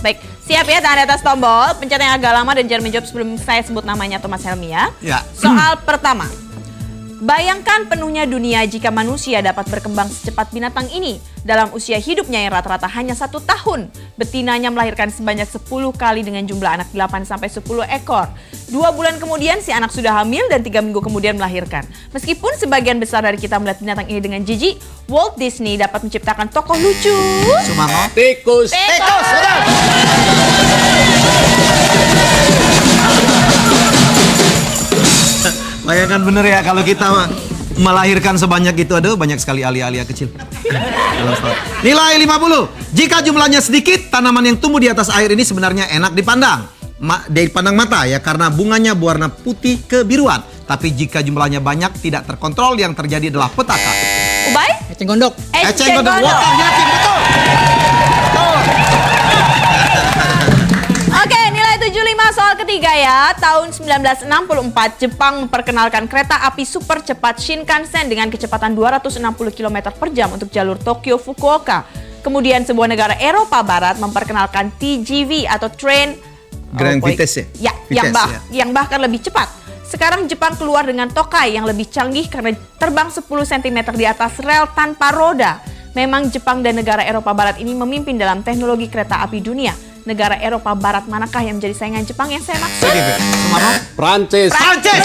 Baik, siap ya, tahan di atas tombol. Pencet yang agak lama dan jangan menjawab sebelum saya sebut namanya Thomas Helmi ya. Soal pertama. Bayangkan penuhnya dunia jika manusia dapat berkembang secepat binatang ini. Dalam usia hidupnya yang rata-rata hanya 1 tahun, betinanya melahirkan sebanyak 10 kali dengan jumlah anak 8-10 ekor. 2 bulan kemudian si anak sudah hamil dan 3 minggu kemudian melahirkan. Meskipun sebagian besar dari kita melihat binatang ini dengan jijik, Walt Disney dapat menciptakan tokoh lucu. Sumarno. Tikus. Tikus. Bayangkan bener ya kalau kita melahirkan sebanyak itu, ada banyak sekali alia-alia kecil. Nilai 50. Jika jumlahnya sedikit, tanaman yang tumbuh di atas air ini sebenarnya enak dipandang. Dipandang mata ya, karena bunganya berwarna putih kebiruan. Tapi jika jumlahnya banyak, tidak terkontrol, yang terjadi adalah petaka. Ubay? Eceng gondok. Eceng gondok. Water, yakin betul. Oke, nilai 75 soal ketiga ya. Tahun 1964, Jepang memperkenalkan kereta api super cepat Shinkansen dengan kecepatan 260 km per jam untuk jalur Tokyo-Fukuoka. Kemudian sebuah negara Eropa Barat memperkenalkan TGV atau Train Grand Vitesse ya, yang bahkan lebih cepat. Sekarang Jepang keluar dengan Tokai yang lebih canggih karena terbang 10 cm di atas rel tanpa roda. Memang Jepang dan negara Eropa Barat ini memimpin dalam teknologi kereta api dunia. Negara Eropa Barat manakah yang menjadi saingan Jepang yang saya maksud? Sumarno. Prancis. Prancis.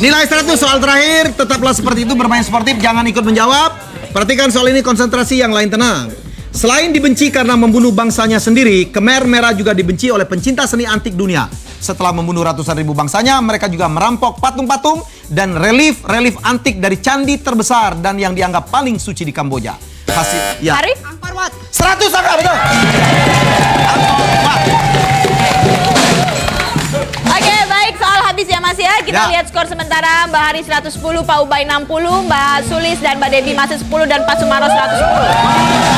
Nilai 100 soal terakhir. Tetaplah seperti itu, bermain sportif, jangan ikut menjawab. Perhatikan soal ini, konsentrasi, yang lain tenang. Selain dibenci karena membunuh bangsanya sendiri, Khmer Merah juga dibenci oleh pencinta seni antik dunia. Setelah membunuh ratusan ribu bangsanya, mereka juga merampok patung-patung dan relief antik dari candi terbesar dan yang dianggap paling suci di Kamboja. Hasil ya. Arif? 100 angka betul. Oke, baik, soal habis ya Mas ya. Kita lihat skor sementara. Mbak Hari 110, Pak Ubay 60, Mbak Sulis dan Mbak Devi masih 10 dan Pak Sumarno 110.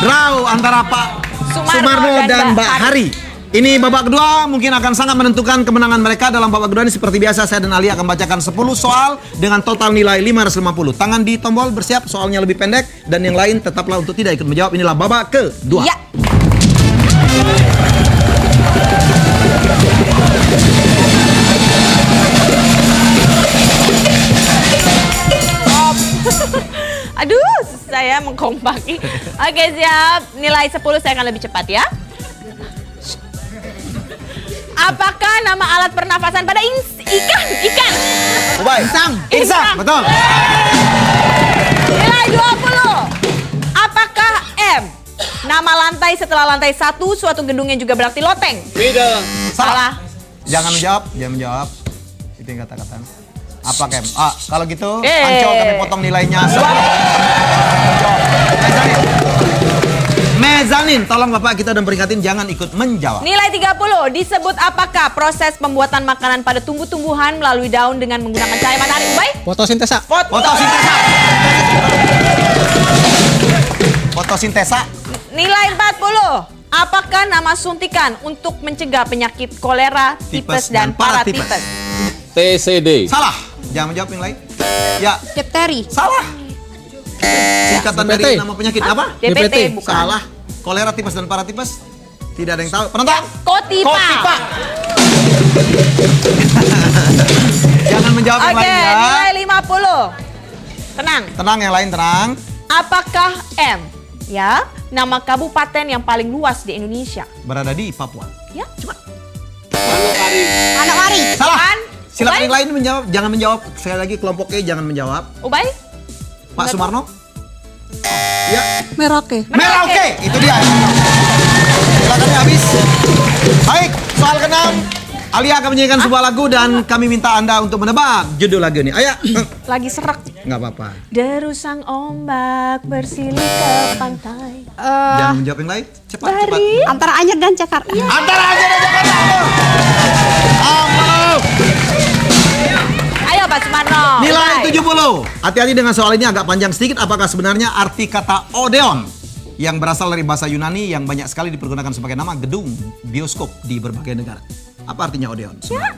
Draw antara Pak Sumarno dan Mbak Hari. Ini babak kedua mungkin akan sangat menentukan kemenangan mereka. Dalam babak kedua ini seperti biasa saya dan Ali akan bacakan 10 soal dengan total nilai 550. Tangan di tombol, bersiap, soalnya lebih pendek dan yang lain tetaplah untuk tidak ikut menjawab. Inilah babak kedua. Ya. Aduh, saya mengkompaki. Oke, siap. Nilai 10 saya akan lebih cepat ya. Apakah nama alat pernafasan pada ikan? Ubay. Insang. Betul. Nilai 20. Apakah M? Nama lantai setelah lantai 1 suatu gedung yang juga berarti loteng. Middle. Salah. Jangan menjawab. Itu yang kata-kata. Apa Kem? Kalau gitu, Ancol kami potong nilainya. Mezanin, tolong Bapak, kita udah peringatin jangan ikut menjawab. Nilai 30. Disebut apakah proses pembuatan makanan pada tumbuh-tumbuhan melalui daun dengan menggunakan cahaya matahari? Ubay? Fotosintesa. Fotosintesa. Nilai 40. Apakah nama suntikan untuk mencegah penyakit kolera, tipes, dan paratipes? TCD. Salah. Jangan menjawab yang lain. Ya. Difteri. Salah. Singkatan dari nama penyakit apa? DPT. Bukan. Salah. Kolera, tipes, dan paratipes. Tidak ada yang tahu. Penonton. Kotipa. Jangan menjawab yang lain ya. Nilai 50. Tenang. Tenang, yang lain tenang. Apakah M? Ya, nama kabupaten yang paling luas di Indonesia. Berada di Papua. Ya. Cepat. Manokwari. Salah. Kan? Silakan Ubay? yang lain menjawab. Jangan menjawab. Sekali lagi kelompok E jangan menjawab. Ubay? Pak Sumarno. Ya. Merauke. Merauke. Itu dia. Silakan habis. Baik, soal ke-6. Alia akan menyanyikan sebuah lagu dan kami minta Anda untuk menebak judul lagu ini. Ayo. Lagi serak. Nggak apa-apa. Derusang ombak bersilih ke pantai. Jangan menjawab yang lain. Cepat. Antara Anyer dan Jakarta. Antara Anyer dan Jakarta. Ayo Pak Sumarno. Nilai 70. Hati-hati dengan soal ini, agak panjang sedikit. Apakah sebenarnya arti kata Odeon yang berasal dari bahasa Yunani yang banyak sekali dipergunakan sebagai nama gedung bioskop di berbagai negara? Apa artinya Odeon? Ya.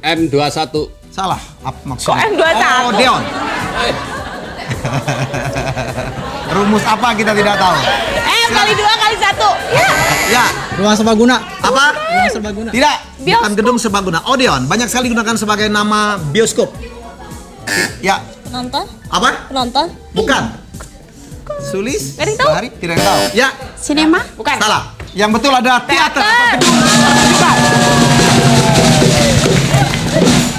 M21. Salah. Apa maksudnya? Kok M21? Oh, Odeon. Rumus apa kita tidak tahu. M kali 2 kali 1. Ya. Ya. Ruang serbaguna. Apa? Ruang serbaguna. Tidak. Bukan Bioskop. gedung serbaguna. Odeon. Banyak sekali digunakan sebagai nama bioskop. Ya. Penonton? Apa? Penonton? Bukan. Sulis? Nggak ada yang tahu? Bahari? Tidak ada yang tahu. Ya. Sinema? Bukan. Salah. Yang betul adalah teater. Teater.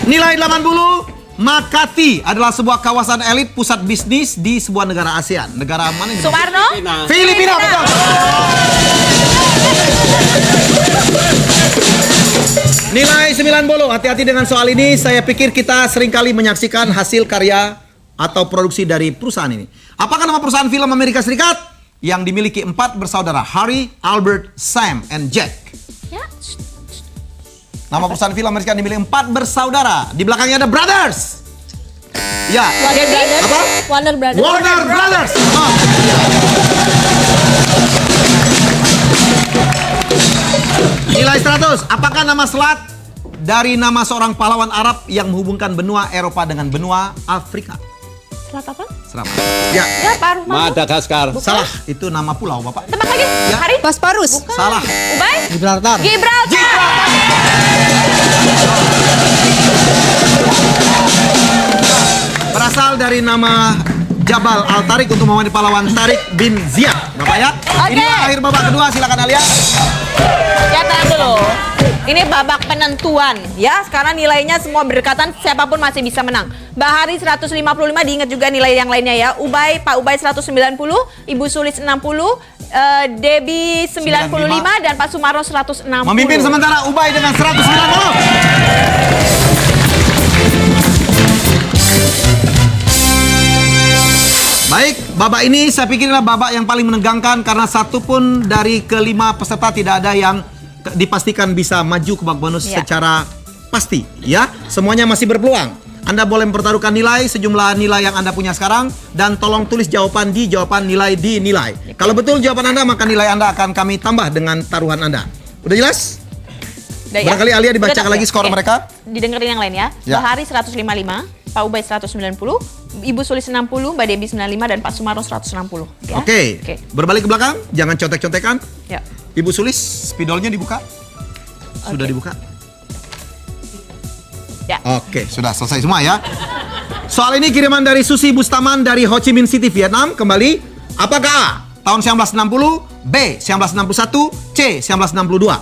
Nilai 80. Makati adalah sebuah kawasan elit pusat bisnis di sebuah negara ASEAN. Negara mana ini? Sumarno? Filipina, betul. Nilai 90. Hati-hati dengan soal ini. Saya pikir kita seringkali menyaksikan hasil karya atau produksi dari perusahaan ini. Apakah nama perusahaan film Amerika Serikat yang dimiliki 4 bersaudara? Harry, Albert, Sam, and Jack. Ya. Nama perusahaan film Amerika yang dimiliki 4 bersaudara. Di belakangnya ada Brothers. Ya. Warner Brothers? Apa? Warner Brothers. Warner Brothers. Oh. Nilai 100. Apakah nama selat dari nama seorang pahlawan Arab yang menghubungkan benua Eropa dengan benua Afrika? Selat apa? Selamat. Ya. Ya, paruh mana? Madagaskar. Salah. Itu nama pulau, Bapak. Tebak lagi. Ya. Hari? Bosporus. Salah. Ubay? Gibraltar. Gibraltar. Berasal dari nama Jabal Al-Tariq untuk memenuhi pahlawan Tariq bin Ziyad. Bapak ya. Oke. Inilah akhir babak kedua. Silakan Alia. Ya, tenang dulu. Ini babak penentuan ya. Sekarang nilainya semua berdekatan, siapapun masih bisa menang. Bahari 155, diingat juga nilai yang lainnya ya. Ubay, Pak Ubay 190, Ibu Sulis 60, Debbie 95 dan Pak Sumarno 160. Memimpin sementara Ubay dengan 190. Baik, babak ini saya pikir adalah babak yang paling menegangkan karena satu pun dari kelima peserta tidak ada yang dipastikan bisa maju ke babak bonus Ya. secara pasti. Ya, semuanya masih berpeluang. Anda boleh mempertaruhkan nilai, sejumlah nilai yang Anda punya sekarang, dan tolong tulis jawaban di jawaban nilai di nilai. Kalau betul jawaban Anda, maka nilai Anda akan kami tambah dengan taruhan Anda. Udah jelas? Udah ya? Barangkali Alia dibacakan Udah, lagi skor oke. mereka. Didengerin yang lain ya. Ya. Bahari 155, Pak Ubay 190, Ibu Sulis 60, Mbak Debbie 95 dan Pak Sumarno 160 ya. Oke. Berbalik ke belakang, jangan contek-contekan. Ya. Ibu Sulis, spidolnya dibuka. Sudah Oke. dibuka? Ya. Oke, sudah selesai semua ya. Soal ini kiriman dari Susi Bustaman dari Ho Chi Minh City, Vietnam. Kembali, apakah A, tahun 1960, B, 1961, C, 1962?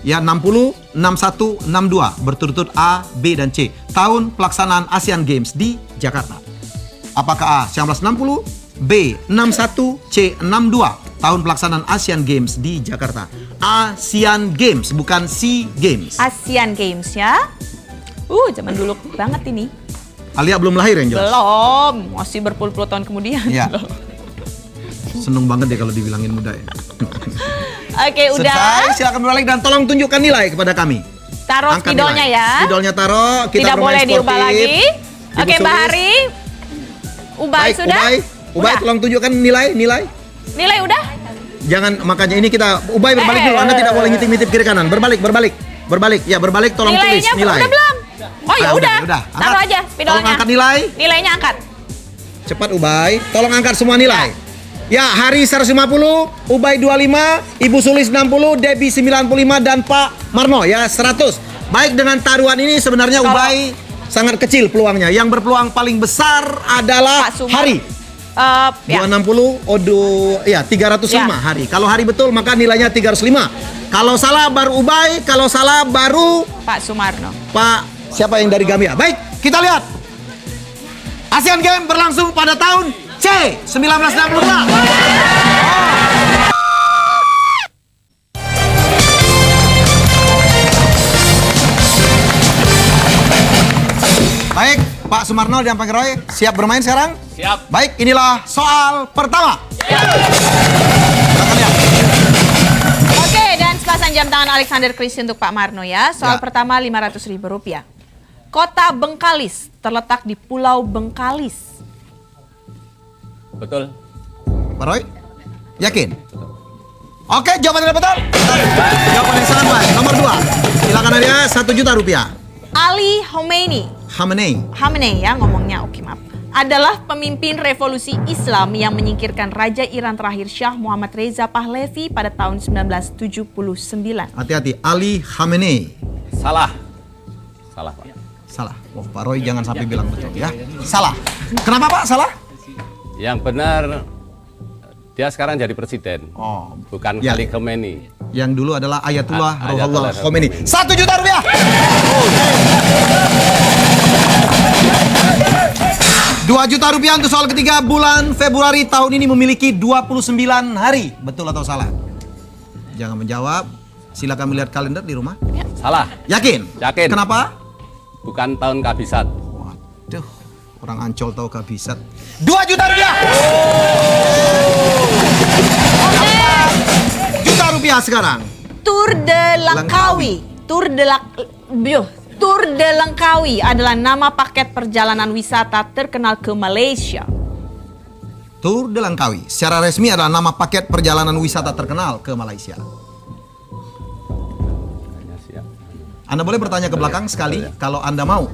Ya, 60, 61, 62. Berturut-turut A, B, dan C. Tahun pelaksanaan Asian Games di Jakarta. Apakah A, 1960, B, 61, C, 62? Tahun pelaksanaan Asian Games di Jakarta. Asian Games, bukan SEA Games. Asian Games ya. Zaman dulu banget ini. Alia belum lahir yang jelas. Belum, masih berpuluh-puluh tahun kemudian. Iya. Seneng banget deh kalau dibilangin muda ya. Oke, udah. Selesai, silakan berbalik dan tolong tunjukkan nilai kepada kami. Taruh Angkat spidolnya nilai. ya. Spidolnya taruh, kita Tidak bermain boleh diubah sportif. lagi. Ibu Oke, Mbak Sulis. Hari. Ubay Baik, sudah? Ubay, Udah. tolong tunjukkan nilai. Nilai udah? Jangan, makanya ini kita Ubay berbalik dulu. Anda tidak boleh ngitip-ngitip kiri kanan. Berbalik. Ya, berbalik tolong tulis Nilainya nilai. udah belum? Oh ya Ah, udah. udah. Taruh Angkat. aja spidolnya. Tolong angkat nilai. Nilainya angkat. Cepat Ubay, tolong angkat semua nilai. Ya, Hari 150, Ubay 25, Ibu Sulis 60, Debbie 95 dan Pak Marno ya 100. Baik, dengan taruhan ini sebenarnya Kalau- Ubay sangat kecil peluangnya. Yang berpeluang paling besar adalah Pak Sumar. Hari. Ya. 260, ya 305 Ya. Hari. Kalau Hari betul maka nilainya 305. Kalau salah baru Ubay, kalau salah baru Pak Sumarno. Pak siapa yang dari Gambia. Baik, kita lihat. Asian Games berlangsung pada tahun C 1962. Baik, Pak Sumarno dan Pak Roy siap bermain sekarang? Siap. Baik, inilah soal pertama. Silakan lihat. Oke, dan sepasang jam tangan Alexander Christie untuk Pak Marno ya. Soal Ya. pertama Rp500.000. Kota Bengkalis terletak di Pulau Bengkalis. Betul. Pak Roy? Yakin? Oke, jawaban yang betul. Jawaban yang sangat baik. Nomor 2. Rp1 juta. Ali Khamenei ya ngomongnya, oke maaf, adalah pemimpin revolusi Islam yang menyingkirkan Raja Iran terakhir Shah Muhammad Reza Pahlavi pada tahun 1979. Hati-hati, Ali Khamenei. Salah. Salah, Pak. Salah. Oh, Pak Roy jangan sampai bilang betul ya. Salah. Kenapa Pak salah? Yang benar, dia sekarang jadi presiden. Oh, Bukan ya. Ali Khamenei. Yang dulu adalah Ayatullah Ayatullah Ruhollah Khomeini. Khomeini. Rp1 juta. Rp2 juta untuk soal ketiga. Bulan Februari tahun ini memiliki 29 hari. Betul atau salah? Jangan menjawab. Silakan melihat kalender di rumah. Salah. Yakin? Yakin. Kenapa? Bukan tahun kabisat. Waduh, orang Ancol tahu kabisat. Rp2 juta. Juta sekarang. Tour de Langkawi. Tour de Langkawi adalah nama paket perjalanan wisata terkenal ke Malaysia. Tour de Langkawi secara resmi adalah nama paket perjalanan wisata terkenal ke Malaysia. Anda boleh bertanya ke belakang sekali kalau Anda mau.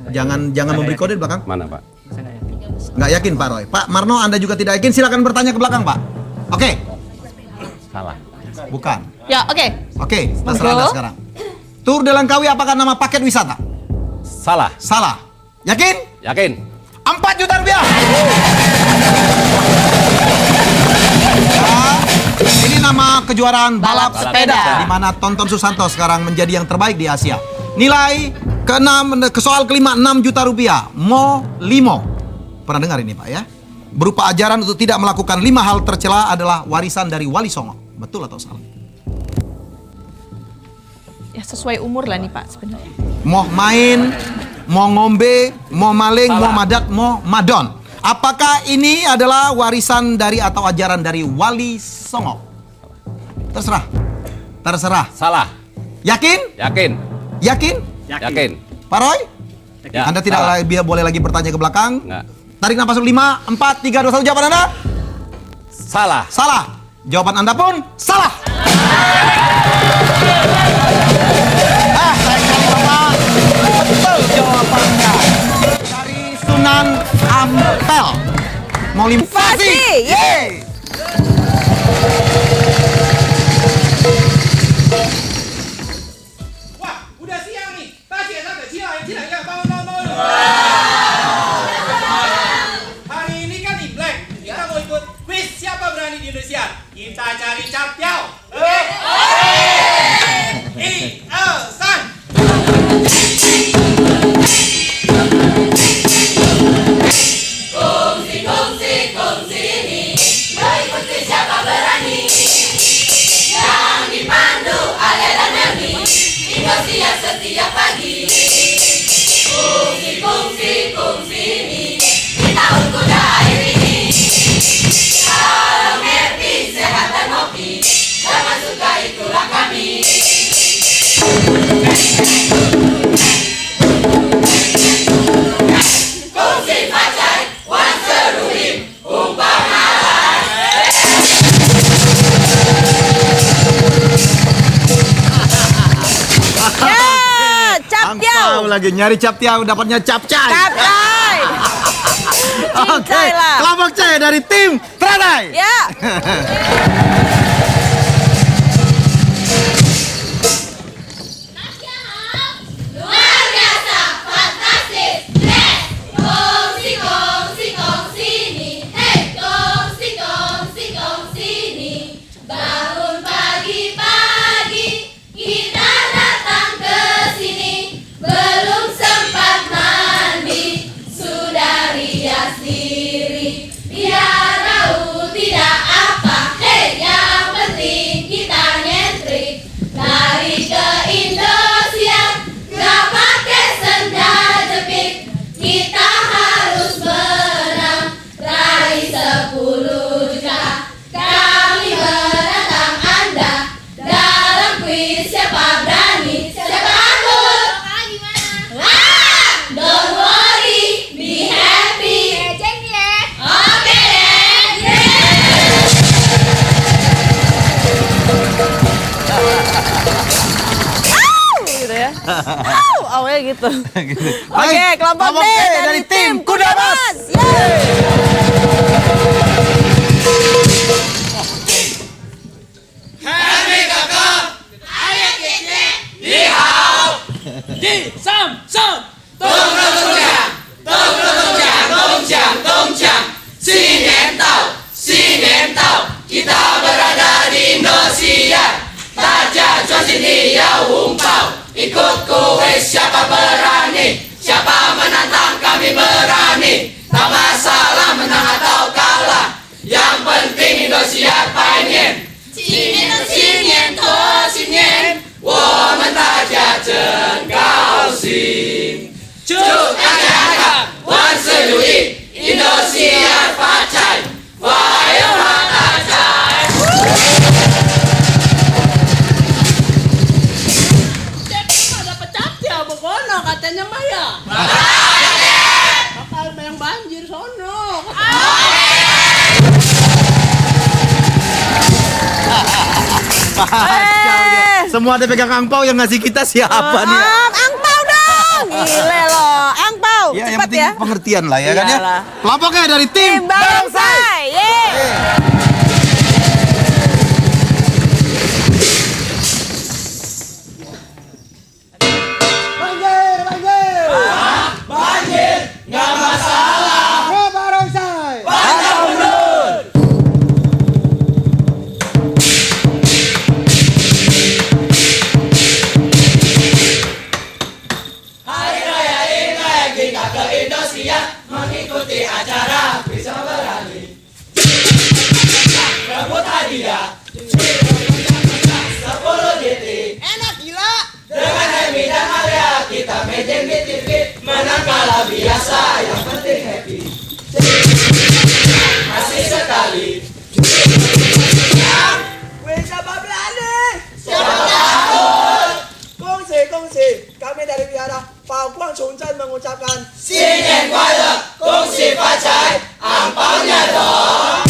Jangan memberi kode di belakang. Mana, Pak? Nggak yakin Pak Roy. Pak Marno, Anda juga tidak yakin, silakan bertanya ke belakang Pak. Oke. Salah. Bukan. Ya, oke. Oke, terserah Anda sekarang. Tour de Langkawi apakah nama paket wisata? Salah. Salah. Yakin? Yakin. Rp4 juta. Ya, ini nama kejuaraan balap sepeda di mana Tonton Susanto sekarang menjadi yang terbaik di Asia. Nilai ke soal kelima Rp6 juta. Mo Limo. Pernah dengar ini Pak ya? Berupa ajaran untuk tidak melakukan 5 hal tercela adalah warisan dari Wali Songo. Betul atau salah? Ya sesuai umur lah nih Pak sebenarnya. Mau main, mau ngombe, mau maling, Salah. mau madat, mau madon. Apakah ini adalah warisan dari atau ajaran dari Wali Songo? Terserah. Terserah. Salah. Yakin? Yakin. Yakin? Yakin. Pak Roy? Ya, Anda tidak salah. boleh lagi bertanya ke belakang. Enggak. Tarik nafas dulu. 5, 4, 3, 2, 1. Jawaban Anda? Salah. Salah. Jawaban Anda pun salah. Saya cari Bapak. Betul jawabannya. Dari Sunan Ampel. Mau invasi. Yeay. Wah, udah siang nih. Tadi ada Cina ya, bangun. Hari ini kan Imlek. Kita mau ikut kuis siapa berani di Indonesia. Kita cari Cap Tiao. Oke? San. Kongsi ini mengikuti siapa berani yang dipandu Alia dan Melmi hingga siang setiap pagi. Kongsi ini di tahun kuda air ini. Kalau happy, sehat dan hoki, jangan suka itulah kami. Kongsi pacai, wan seruim, umpama Ya, Cap Tiao. Angpau lagi nyari Cap Tiao, dapatnya capcay. Capcay. Oke, Cincay lah. kelompok C dari tim Tradai. Ya. Luar biasa, fantastis, yes. Kongsi ini, hey, kongsi ini. Bangun pagi-pagi, kita datang ke sini. Belum sempat mandi, sudah rias diri. Biar tahu tidak apa, hey, yang Awalnya gitu. Gitu. Oke, Baik, kelompok B dari tim Kuda Mas. Ikut kuis siapa berani, siapa menantang kami berani. Tak masalah menang atau kalah, yang penting Indosiar pengen. 今年的新年多新年，我们大家真高兴。祝大家好，万事如意，Indosiar发财，发扬大财。Bono katanya Maya. Bakal yang banjir sono. Semua ada pegang angpau yang ngasih kita siapa nih? Angpau dong. Gile loh, angpau. Ya, yang Cepat penting ya. pengertian lah ya kan ya. Iyalah. Kelompoknya dari tim Barongsai. Yeay. Mengikuti acara bisa berani. Rebut hadiah 10 GT. Enak gila. Dengan Emi dan Alia kita meeting di TV. Menang kalah biasa, yang penting happy. Masih sekali. Wih, siapa berani? Siapa takut? Kongsi, kami dari Wihara Pao Guang Chongzhen mengucapkan 新年快乐，恭喜发财，昂包nya dong.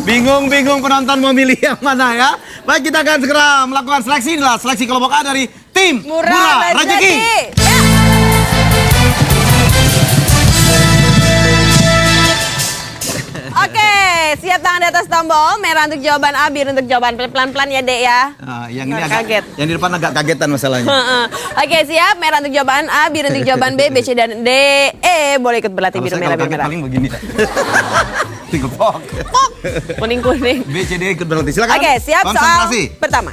Bingung penonton mau milih yang mana ya. Baik, kita akan segera melakukan seleksi. Inilah seleksi kelompok A dari tim Murah Rezeki. Ya. Oke, siap tangan di atas tombol. Merah untuk jawaban A, biru untuk jawaban pelan-pelan ya, Dek ya. Yang ini Nggak agak kaget. Yang di depan agak kagetan masalahnya. Oke, siap. Merah untuk jawaban A, biru untuk jawaban B, C, dan D. Boleh ikut berlatih Kalau biru saya merah, kalau biru kaget merah. paling begini. Tingkepok. Kuning-kuning. B, C, D ikut berlatih. Silakan. Oke, siap. Soal Konsentrasi. pertama.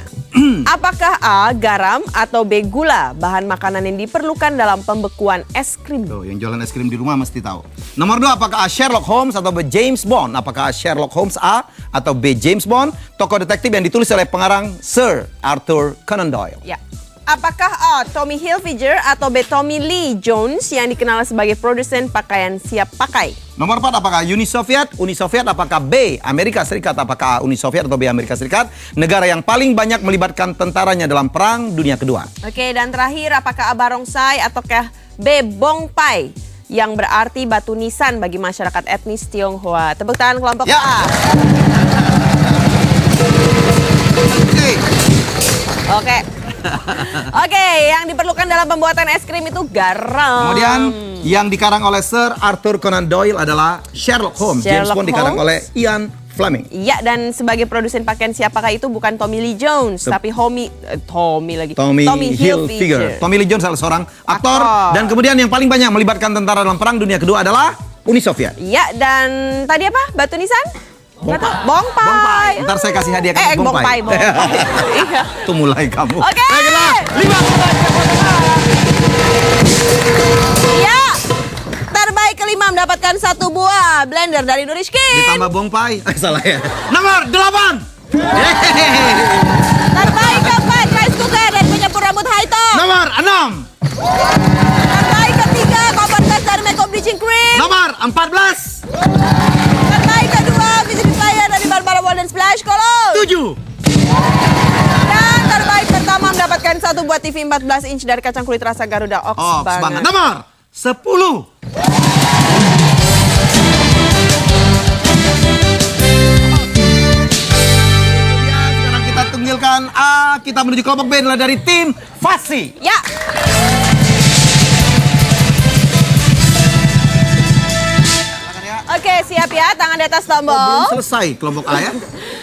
Apakah A, garam atau B, gula? Bahan makanan yang diperlukan dalam pembekuan es krim. Tuh, yang jualan es krim di rumah mesti tahu. Nomor 2, apakah A, Sherlock Holmes atau B, James Bond? Apakah A, Sherlock Holmes A atau B, James Bond? Tokoh detektif yang ditulis oleh pengarang Sir Arthur Conan Doyle. Ya. Apakah A, Tommy Hilfiger atau B, Tommy Lee Jones yang dikenal sebagai produsen pakaian siap pakai? Nomor 4, apakah Uni Soviet? Uni Soviet apakah B, Amerika Serikat? Apakah A, Uni Soviet atau B, Amerika Serikat? Negara yang paling banyak melibatkan tentaranya dalam Perang Dunia Kedua. Oke, dan terakhir apakah A, barongsai ataukah B, bongpai? Yang berarti batu nisan bagi masyarakat etnis Tionghoa. Tepuk tangan kelompok Ya. A. Oke. Oke, yang diperlukan dalam pembuatan es krim itu garam. Kemudian yang dikarang oleh Sir Arthur Conan Doyle adalah Sherlock Holmes. James Sherlock Bond dikarang Holmes. oleh Ian Fleming. Iya, dan sebagai produsen pakaian siap pakai itu bukan Tommy Lee Jones, tapi Tommy Hilfiger. Tommy Lee Jones adalah seorang aktor. Aktor. Dan kemudian yang paling banyak melibatkan tentara dalam Perang Dunia Kedua adalah Uni Soviet. Iya, dan tadi apa? Batu nisan? Bongpai. Ntar saya kasih hadiah kamu bongpai. Iya. Itu mulai kamu. Oke. Baiklah, 5. Iya. Terbaik kelima mendapatkan 1 buah blender dari Nuriskin. Ditambah bongpai. Salah ya. Nomor 8. Terbaik keempat rice cooker dan penyapu rambut Haito. Nomor 6. Terbaik ketiga kompor gas dari Makeup Bleaching Cream. Nomor 14. Terbaik kedua VCD player dari Barbara Wall dan Splash Color. 7. Dan terbaik pertama mendapatkan 1 satu buat TV 14 inch dari kacang kulit rasa Garuda Ox banget. Nomor 10. Sekarang kita tunggilkan A, kita menuju kelompok B adalah dari tim Fasi. Ya. Oke, siap ya. Tangan di atas tombol. Belum selesai kelompok A ya.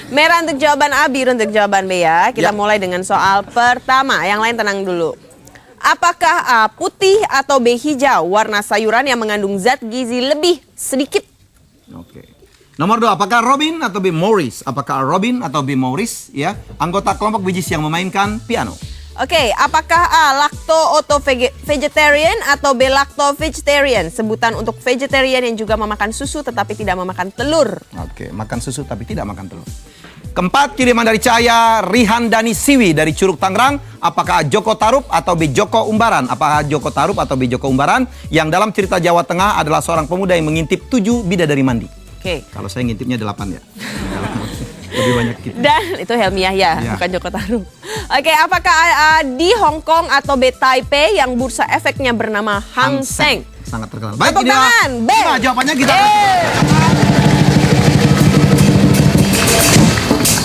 Merah untuk jawaban A, biru untuk jawaban B ya. Kita mulai dengan soal pertama. Yang lain tenang dulu. Apakah A putih atau B hijau? Warna sayuran yang mengandung zat gizi lebih sedikit. Oke. Nomor 2, apakah Robin atau B Morris? Apakah Robin atau B Morris ya? Anggota kelompok bijis yang memainkan piano. Oke, apakah A lacto-vegetarian atau B lacto-vegetarian? Sebutan untuk vegetarian yang juga memakan susu tetapi tidak memakan telur. Oke, makan susu tapi tidak makan telur. Keempat, kiriman dari Cahaya Rihan Dani Siwi dari Curug Tangerang. Apakah Joko Tarup atau B Joko Umbaran? Apakah Joko Tarup atau B Joko Umbaran yang dalam cerita Jawa Tengah adalah seorang pemuda yang mengintip 7 bidadari mandi. Oke. Kalau saya ngintipnya 8 ya. Lebih banyak gitu. Dan itu Helmiah ya, bukan Joko Tarup. Oke, apakah di Hong Kong atau B Taipei yang bursa efeknya bernama Hang Seng? Sangat terkenal. Baik, Tepuk ini tangan, B. Nah, jawabannya kita.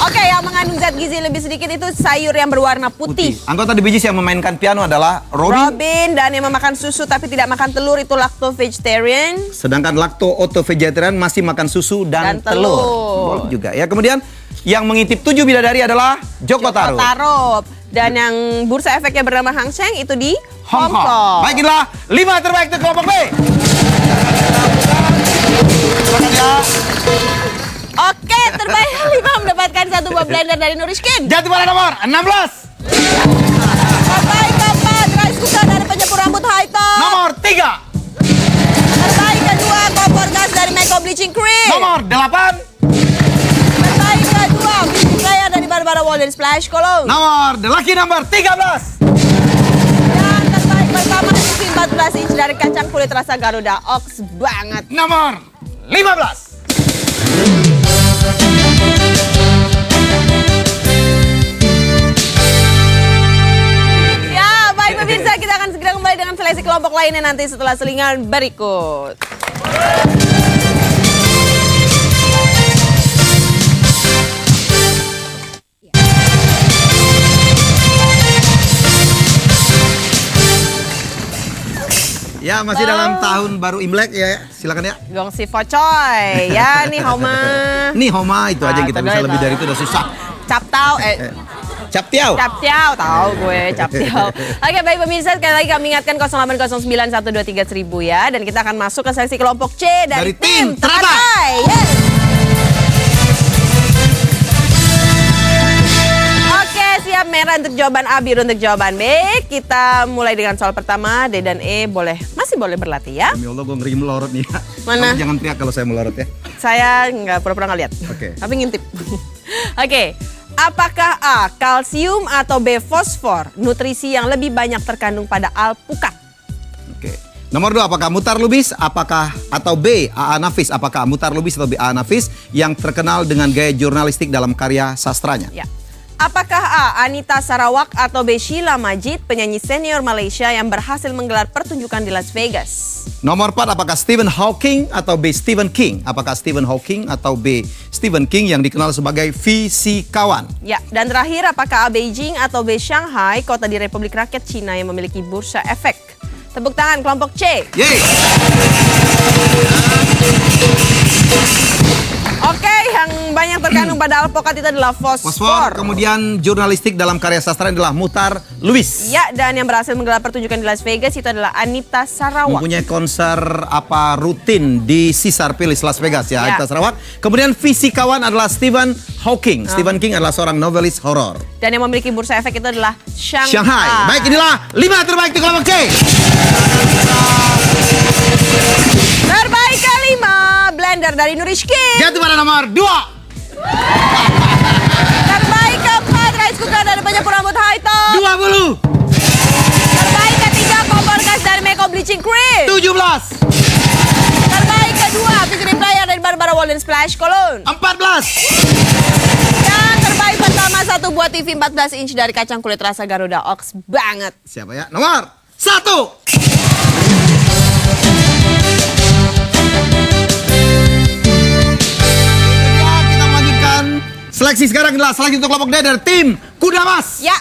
Oke, yang mengandung zat gizi lebih sedikit itu sayur yang berwarna putih. Anggota The Bee Gees yang memainkan piano adalah Robin. Dan yang memakan susu tapi tidak makan telur itu lacto-vegetarian. Sedangkan lacto-vegetarian masih makan susu dan telur. Boleh juga ya. Kemudian yang mengintip 7 bidadari adalah Joko Tarup. Dan yang bursa efeknya bernama Hang Seng itu di Hong Kong. Baik, inilah 5 terbaik untuk kelompok B. Oke, terbaik 5 mendapatkan 1 buah blender dari Nuriskin. Jatuh pada nomor 16. Terbaik keempat, rice cooker dari penyepur rambut high top. Nomor 3. Terbaik kedua, kompor gas dari Meko Bleaching Cream. Nomor 8. Terbaik kedua, beauty player dari Barbara Wall dari Splash Cologne. Nomor the lucky number 13. Dan terbaik pertama TV 14 inch dari kacang kulit rasa Garuda Ox banget. Nomor 15. Ya, baik pemirsa, kita akan segera kembali dengan seleksi kelompok lainnya nanti setelah selingan berikut. Ya, masih dalam tahun baru Imlek ya. Silakan ya. Gong si Focoy. Ya, nih Homa. Nih Homa, itu aja yang kita bisa lebih dari itu udah susah. Cap tau, Cap tiao. Cap tiao, tahu gue cap tiao. Oke, baik pemirsa, sekali lagi kami ingatkan 0809123000 ya. Dan kita akan masuk ke sesi kelompok C dari tim Teratai. Yes. Oke, siap. Merah untuk jawaban A, biru untuk jawaban B. Kita mulai dengan soal pertama. D dan E masih boleh berlatih ya. Demi Allah, gue ngeri melorot nih. Mana? Kamu jangan teriak kalau saya melorot ya. Saya nggak pura-pura nggak lihat. Oke. Tapi ngintip. Oke. Apakah A, kalsium atau B, fosfor? Nutrisi yang lebih banyak terkandung pada alpukat. Oke. Nomor 2, apakah Mutar Lubis atau B, A.A. Nafis? Apakah Mutar Lubis atau B, A.A. Nafis yang terkenal dengan gaya jurnalistik dalam karya sastranya? Ya. Apakah A, Anita Sarawak atau B, Sheila Majid, penyanyi senior Malaysia yang berhasil menggelar pertunjukan di Las Vegas? Nomor 4, apakah Stephen Hawking atau B, Stephen King? Apakah Stephen Hawking atau B, Stephen King yang dikenal sebagai fisikawan? Ya, dan terakhir apakah A, Beijing atau B, Shanghai, kota di Republik Rakyat Cina yang memiliki bursa efek? Tepuk tangan kelompok C. Yeay! Oke, yang banyak terkandung pada alpukat itu adalah fosfor. Kemudian jurnalistik dalam karya sastra adalah Mutar Lubis. Ya, dan yang berhasil menggelar pertunjukan di Las Vegas itu adalah Anita Sarawak. Mempunyai konser rutin di Caesar Palace Las Vegas ya, Anita Sarawak. Kemudian fisikawan adalah Stephen Hawking. Stephen King adalah seorang novelis horor. Dan yang memiliki bursa efek itu adalah Shanghai. Baik, inilah 5 terbaik di kelompok C. Terbaik kelima, blender dari Nuriskin. Jatuh pada nomor 2. Terbaik keempat, rice cooker dari penyepur rambut high top. 20. Terbaik ketiga, kompor gas dari Meko Bleaching Cream. 17. Terbaik kedua, visiting player dari Barbara Walden Splash Cologne. 14. Dan terbaik pertama satu buah TV 14 inch dari kacang kulit rasa Garuda Ox banget. Siapa ya? Nomor 1. Kita melanjutkan seleksi sekarang adalah seleksi untuk kelompok D dari tim Kuda Mas. Ya.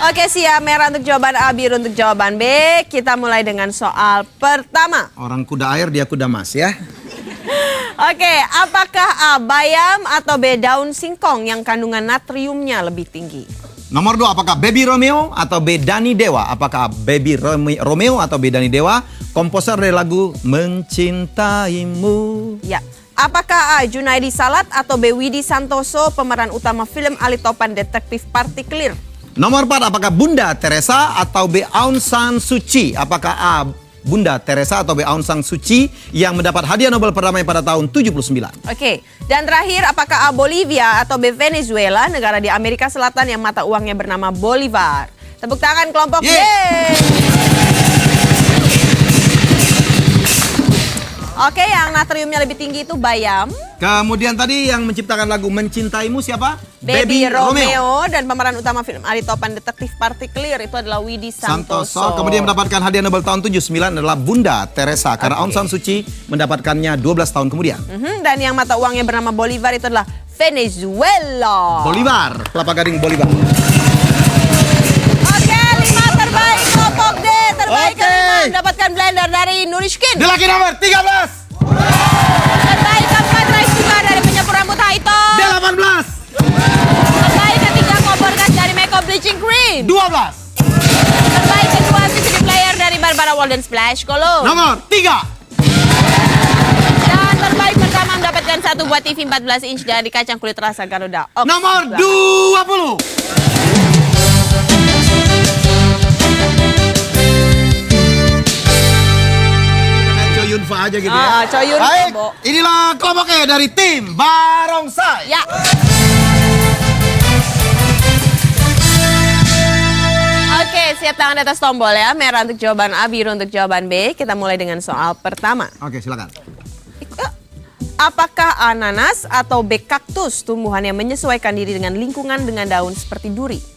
Oke, siap. Merah untuk jawaban A, biru untuk jawaban B. Kita mulai dengan soal pertama. Orang kuda air, dia kuda mas ya. Oke, apakah A, bayam atau B, daun singkong yang kandungan natriumnya lebih tinggi? Nomor 2, apakah Baby Romeo atau B, Dani Dewa? Apakah Baby Romeo atau B, Dani Dewa? Komposer dari lagu Mencintaimu. Ya. Apakah A, Junaidi Salat atau B, Widi Santoso, pemeran utama film Ali Topan Detektif Partikelir? Nomor 4, apakah Bunda Teresa atau B, Aung San Suu Kyi? Apakah A, Bunda Teresa atau B, Aung San Suu Kyi yang mendapat hadiah Nobel perdamaian pada tahun 79? Oke, dan terakhir apakah A, Bolivia atau B, Venezuela, negara di Amerika Selatan yang mata uangnya bernama Bolivar? Tepuk tangan kelompok D. Oke, yang natriumnya lebih tinggi itu bayam. Kemudian tadi yang menciptakan lagu Mencintaimu siapa? Baby Romeo. Dan pemeran utama film Ali Topan Detektif Partikelir itu adalah Widi Santoso. Kemudian mendapatkan hadiah Nobel tahun 79 adalah Bunda Teresa. Karena Aung San Suu Kyi mendapatkannya 12 tahun kemudian. Dan yang mata uangnya bernama Bolivar itu adalah Venezuela. Bolivar, Kelapa Gading Bolivar. Oke, 5 terbaik kelompok D. Terbaik kelima mendapatkan blender dari Nurishkin. The lucky number 13. Terbaik keempat rice juga dari penyapu rambut Haito. The 18. Terbaik ketiga kompor gas dari Makeup Bleaching Cream. 12. Terbaik kedua VCD player dari Barbara Walden Splash Cologne. Nomor 3. Dan terbaik pertama mendapatkan satu buah TV 14 inch dari kacang kulit rasa Garuda Ox. Nomor 20. Yunfa aja gitu ya. Coyun. Baik, inilah kelompoknya dari tim Barongsai. Ya. Oke, siap tangan di atas tombol ya. Merah untuk jawaban A, biru untuk jawaban B. Kita mulai dengan soal pertama. Oke, silakan. Apakah A, nanas atau B, kaktus, tumbuhan yang menyesuaikan diri dengan lingkungan dengan daun seperti duri?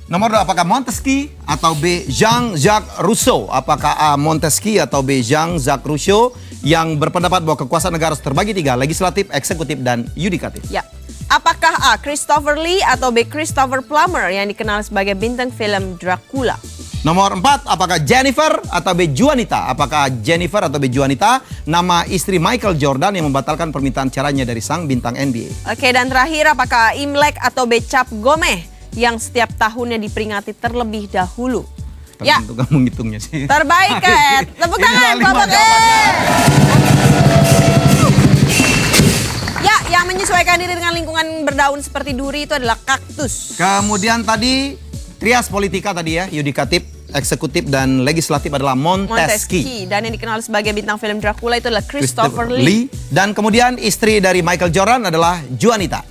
Nomor 2, apakah Montesquieu atau B, Jean-Jacques Rousseau? Apakah A, Montesquieu atau B, Jean-Jacques Rousseau yang berpendapat bahwa kekuasaan negara harus terbagi 3, legislatif, eksekutif, dan yudikatif? Ya. Apakah A, Christopher Lee atau B, Christopher Plummer yang dikenal sebagai bintang film Dracula? Nomor 4, apakah Jennifer atau B, Juanita? Apakah Jennifer atau B, Juanita nama istri Michael Jordan yang membatalkan permintaan cerainya dari sang bintang NBA? Oke, dan terakhir apakah A, Imlek atau B, Cap Gomeh yang setiap tahunnya diperingati terlebih dahulu? Ya. Tentu kamu ngitungnya sih. Terbaik, Ed. Tepuk tangan, kelompok E. Ya, yang menyesuaikan diri dengan lingkungan berdaun seperti duri itu adalah kaktus. Kemudian tadi trias politika tadi ya, yudikatif, eksekutif, dan legislatif adalah Montesquieu. Dan yang dikenal sebagai bintang film Dracula itu adalah Christopher Lee. Dan kemudian istri dari Michael Jordan adalah Juanita.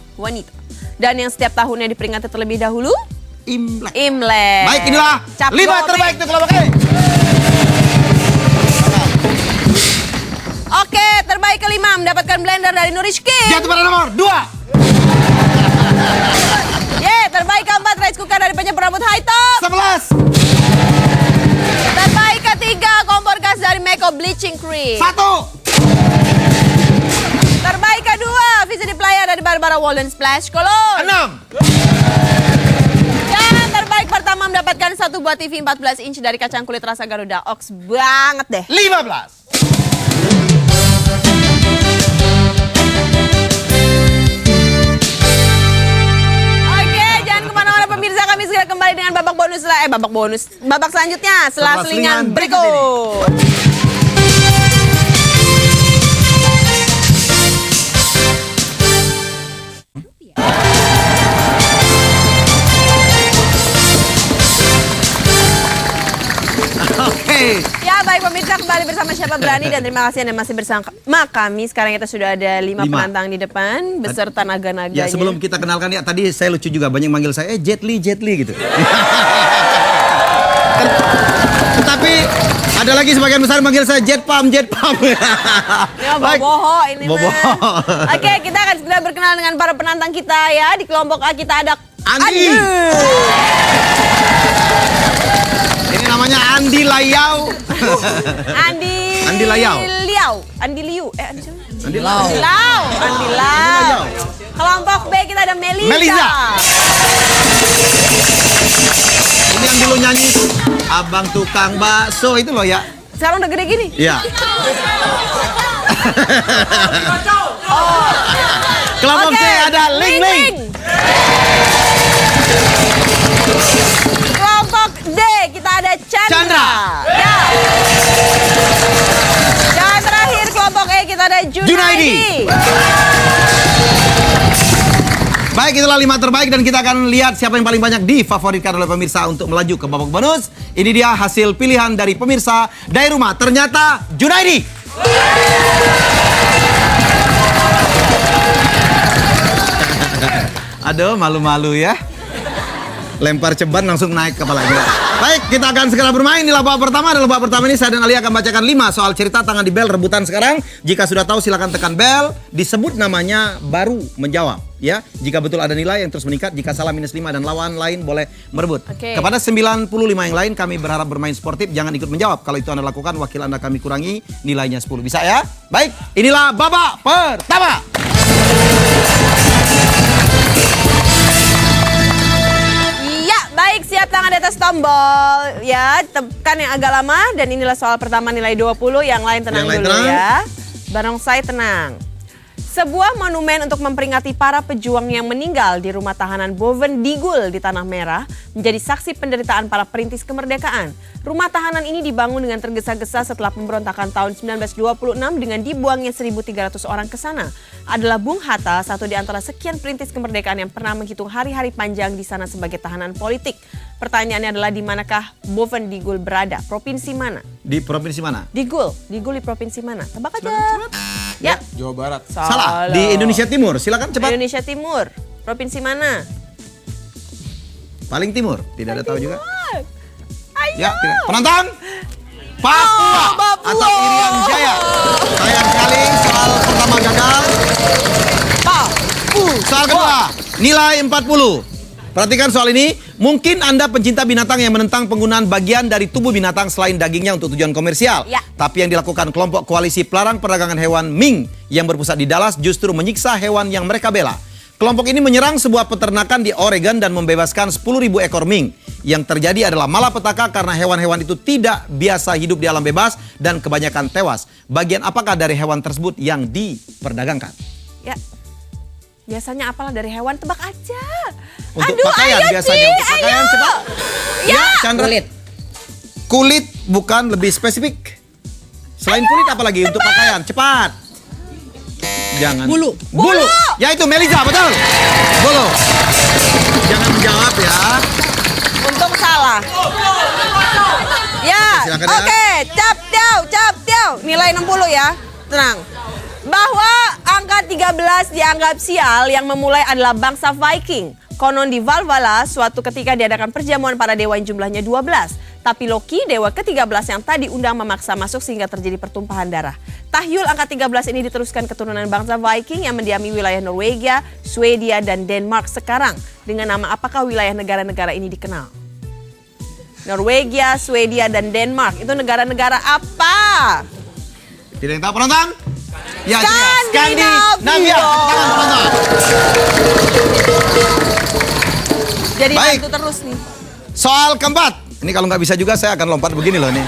Dan yang setiap tahunnya diperingati terlebih dahulu? Imlek. Baik, inilah 5 terbaik untuk kelompok E. Oke, terbaik kelima mendapatkan blender dari Nurishkin. Jatuh pada nomor 2. Terbaik keempat rice cooker dari penyapu rambut Haito. 11. Terbaik ketiga kompor gas dari Makeup Bleaching Cream. 1. Terbaik kedua VCD player dari Barbara Walden Splash Cologne. 6. Dan terbaik pertama mendapatkan satu buah TV 14 inch dari kacang kulit rasa Garuda Ox banget deh. 15. Oke, jangan kemana-mana pemirsa, kami segera kembali dengan babak selanjutnya setelah selingan berikut. Ya, baik pemirsa, kembali bersama Siapa Berani dan terima kasih Anda masih bersama kami. Sekarang kita sudah ada 5 penantang di depan beserta naga-naganya. Ya, sebelum kita kenalkan ya, tadi saya lucu juga banyak manggil saya Jet Li gitu. Tetapi ada lagi sebagian besar manggil saya Jet Pam. Ya, bobo ini Bobo. mah. Oke, kita akan segera berkenalan dengan para penantang kita ya. Di kelompok A kita ada Andi. Ini namanya Andi Layau. Andi Layau. Andi Liu. Andi siapa? Andi Lau. Andi Lau. Kelompok B kita ada Melisa. Ini yang dulu nyanyi Abang Tukang Bakso itu loh ya. Sekarang udah gede gini. Iya. Kelompok C ada Ling Ling. Kelompok D kita ada Chandra. Ya. Dan terakhir kelompok E kita ada Junaidi. Baik, itulah 5 terbaik dan kita akan lihat siapa yang paling banyak difavoritkan oleh pemirsa untuk melaju ke babak bonus. Ini dia hasil pilihan dari pemirsa dari rumah. Ternyata Junaidi. Aduh, malu-malu ya. Lempar ceban langsung naik kepalanya. Baik, kita akan segera bermain di babak pertama. Dalam babak pertama ini saya dan Ali akan bacakan 5 soal cerita. Tangan di bel rebutan sekarang. Jika sudah tahu silakan tekan bel. Disebut namanya baru menjawab. Ya, jika betul ada nilai yang terus meningkat. Jika salah -5 dan lawan lain boleh merebut. Kepada 95 yang lain kami berharap bermain sportif. Jangan ikut menjawab. Kalau itu Anda lakukan, wakil Anda kami kurangi nilainya 10. Bisa ya? Baik, inilah babak pertama. Baik, siap tangan di atas tombol. Ya, tekan yang agak lama. Dan inilah soal pertama nilai 20. Yang lain tenang dulu ya. Barongsai tenang. Sebuah monumen untuk memperingati para pejuang yang meninggal di rumah tahanan Boven Digul di Tanah Merah menjadi saksi penderitaan para perintis kemerdekaan. Rumah tahanan ini dibangun dengan tergesa-gesa setelah pemberontakan tahun 1926 dengan dibuangnya 1.300 orang ke sana. Adalah Bung Hatta, satu di antara sekian perintis kemerdekaan yang pernah menghitung hari-hari panjang di sana sebagai tahanan politik. Pertanyaannya adalah di manakah Boven Digul berada? Provinsi mana? Di provinsi mana? Digul di provinsi mana? Tebak aja. Ya. Jawa Barat. Salah. Di Indonesia Timur. Silakan cepat. Indonesia Timur. Provinsi mana? Paling timur. Tidak ada tahu juga. Ayo. Ya, tidak. Penantang. Papua. Atau Irian Jaya. Sayang sekali soal pertama gagal. Soal kedua. Nilai 40. Perhatikan soal ini. Mungkin Anda pencinta binatang yang menentang penggunaan bagian dari tubuh binatang selain dagingnya untuk tujuan komersial. Ya. Tapi yang dilakukan kelompok koalisi pelarang perdagangan hewan Ming yang berpusat di Dallas justru menyiksa hewan yang mereka bela. Kelompok ini menyerang sebuah peternakan di Oregon dan membebaskan 10.000 ekor Ming. Yang terjadi adalah malapetaka karena hewan-hewan itu tidak biasa hidup di alam bebas dan kebanyakan tewas. Bagian apakah dari hewan tersebut yang diperdagangkan? Ya. Biasanya apalah dari hewan, tebak aja. Untuk Aduh, pakaian ayo, biasanya. Untuk pakaian ayo. cepat. Ya. Chandra. Kulit bukan lebih spesifik. Selain kulit apalagi untuk pakaian? Cepat. Jangan. Bulu. Ya itu Melisa, betul. Bulu. Jangan menjawab ya. Untung salah. Ya. Silakan ya. Oke, cap tiau. Nilai 60 ya. Tenang. Bahwa angka 13 dianggap sial yang memulai adalah bangsa Viking. Konon di Valhalla suatu ketika diadakan perjamuan para dewa yang jumlahnya 12. Tapi Loki, dewa ke-13 yang tadi undang memaksa masuk sehingga terjadi pertumpahan darah. Tahyul angka 13 ini diteruskan keturunan bangsa Viking yang mendiami wilayah Norwegia, Swedia, dan Denmark sekarang. Dengan nama apakah wilayah negara-negara ini dikenal? Norwegia, Swedia, dan Denmark. Itu negara-negara apa? Tidak yang tahu penonton? Ya, Skandinavia. Tangan penonton. Jadi Baik. bantu terus nih. Soal keempat. Ini kalau nggak bisa juga saya akan lompat begini loh nih.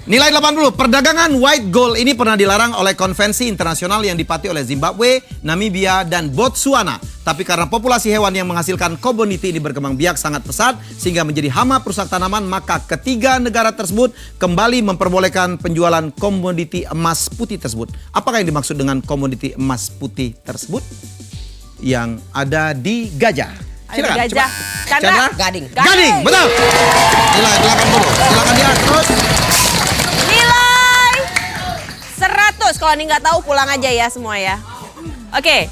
Nilai 80. Perdagangan white gold ini pernah dilarang oleh konvensi internasional yang dipatuhi oleh Zimbabwe, Namibia, dan Botswana. Tapi karena populasi hewan yang menghasilkan komoditi ini berkembang biak sangat pesat sehingga menjadi hama perusak tanaman, maka ketiga negara tersebut kembali memperbolehkan penjualan komoditi emas putih tersebut. Apakah yang dimaksud dengan komoditi emas putih tersebut? Yang ada di Gajah. Silakan. Gajah. Chandra. Gading. Gading, betul. Nilai 80. Silakan dia terus. Nilai 100. Kalau ini nggak tahu pulang aja ya semua ya. Oke.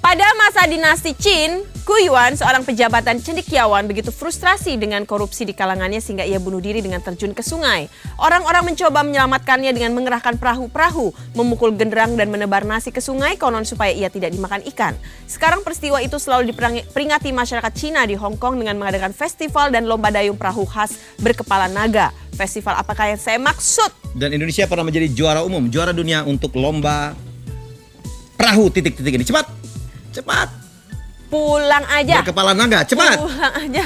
Pada masa dinasti Qin, Kuyuan, seorang pejabat dan cendekiawan, begitu frustrasi dengan korupsi di kalangannya sehingga ia bunuh diri dengan terjun ke sungai. Orang-orang mencoba menyelamatkannya dengan mengerahkan perahu-perahu, memukul genderang dan menebar nasi ke sungai konon supaya ia tidak dimakan ikan. Sekarang peristiwa itu selalu diperingati masyarakat Cina di Hong Kong dengan mengadakan festival dan lomba dayung perahu khas berkepala naga. Festival apakah yang saya maksud? Dan Indonesia pernah menjadi juara umum, juara dunia untuk lomba perahu titik-titik ini. Cepat. Pulang aja. Berkepala naga, cepat. Pulang aja.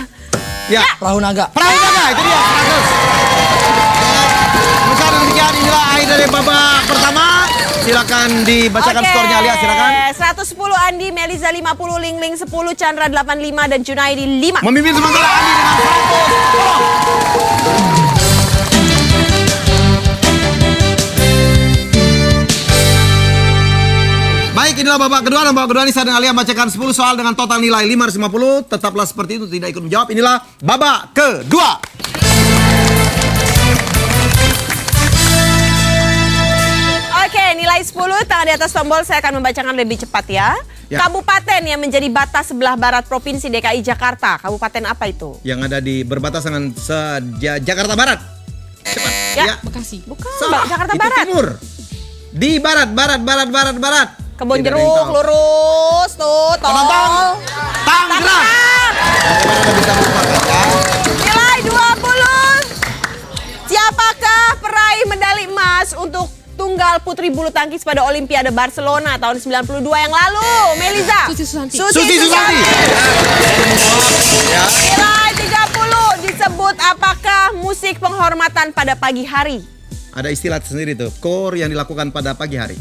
Ya. Perahu naga. Perahu naga, itu dia. 100. Besar demikian, inilah akhir dari babak pertama. Silakan dibacakan skornya, Alia, silakan. 110 Andi, Meliza 50, Lingling 10, Chandra 85 dan Junaidi 5. Memimpin sementara Andi dengan 100. Baik, inilah babak kedua, dan babak kedua ini saya dan Alia bacakan 10 soal dengan total nilai 550. Tetaplah seperti itu, tidak ikut menjawab. Inilah babak kedua. Oke, nilai 10, tangan di atas tombol, saya akan membacakan lebih cepat ya. Kabupaten yang menjadi batas sebelah barat Provinsi DKI Jakarta. Kabupaten apa itu? Yang ada di berbatasan dengan Jakarta Barat. Cepat. Ya. Bekasi. Bukan, Salah, Jakarta itu Barat. timur. Di barat. Kebon Tidak ada yang Jeruk, tahu. lurus, tuh, tol. Penonton, Tangerang. Bagaimana Anda bisa mengumpulkan, ya? Nilai 20. Siapakah peraih medali emas untuk tunggal putri bulu tangkis pada Olimpiade Barcelona tahun 92 yang lalu? Meliza. Susi Susanti. Susi Susanti. Ya. Nilai 30. Disebut apakah musik penghormatan pada pagi hari? Ada istilah sendiri tuh, core yang dilakukan pada pagi hari.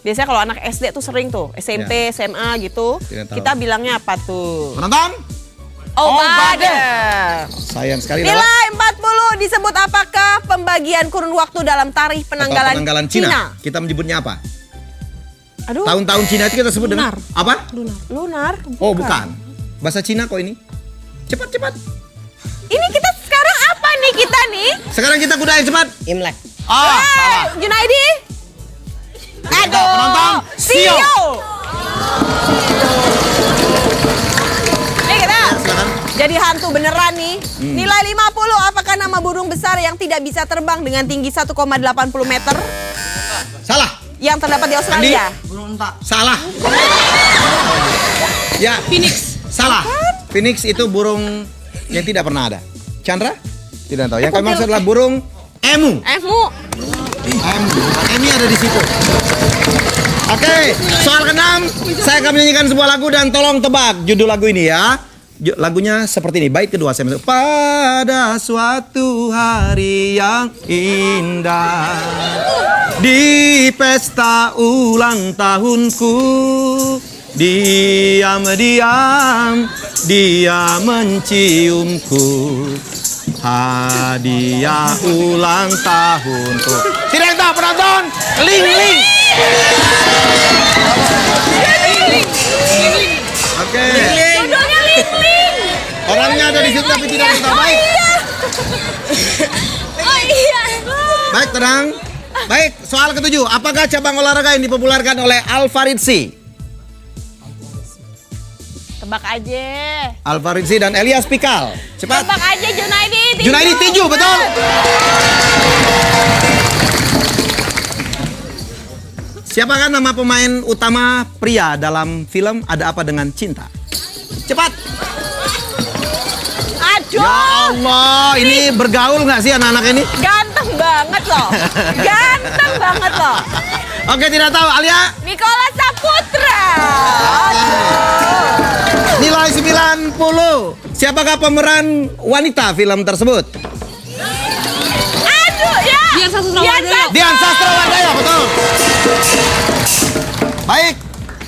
Biasanya kalau anak SD tuh sering tuh, SMP, SMA gitu. Tidak tahu. Kita bilangnya apa tuh? Penonton, Obade. sayang sekali. Nilai 40. Disebut apakah pembagian kurun waktu dalam tarikh penanggalan Cina. Kita menyebutnya apa? Aduh, Tahun-tahun Cina itu kita sebut dengan apa? lunar. Oh, bukan. Bahasa Cina kok ini. Cepat. Ini kita sekarang apa nih kita nih? Sekarang kita kudain cepat. Imlek. Salah. Junaidi. Aduh, penonton, Sio. Nih kita Silakan. jadi hantu beneran nih. Nilai 50. Apakah nama burung besar yang tidak bisa terbang dengan tinggi 1,80 meter Salah. yang terdapat di Australia? Burung entak. Salah. Ya. Phoenix. Salah. Phoenix itu burung yang tidak pernah ada. Chandra? Tidak tahu. Yang kami maksud adalah burung emu. Emi ada di situ. Oke, soal ke-6, saya akan menyanyikan sebuah lagu dan tolong tebak judul lagu ini ya. Lagunya seperti ini, bait kedua saya masuk. Pada suatu hari yang indah, di pesta ulang tahunku, diam-diam dia menciumku. Hadiah ulang tahunku. Tidak tahu penonton, Ling. Oke. Judulnya Ling. Orangnya ada di situ tapi tidak tahu. Baik. Oh iya. Baik, tenang. Baik, soal ke-7. Apakah cabang olahraga yang dipopulerkan oleh Al-Faridzi? Tebak aja. Al-Faridzi dan Elias Pikal. Cepat. Tebak aja Junaidi. Junaidi tinju, betul. Siapakah nama pemain utama pria dalam film Ada Apa Dengan Cinta? Cepat. Aduh. Ya Allah, ini bergaul nggak sih anak-anak ini? Ganteng banget loh. Ganteng banget loh. Oke, tidak tahu. Alia? Nicholas Saputra. Nilai 90. Siapakah pemeran wanita film tersebut? Aduh ya. Dian Sastrawardaya. Dian Sastrawardaya, betul. Baik.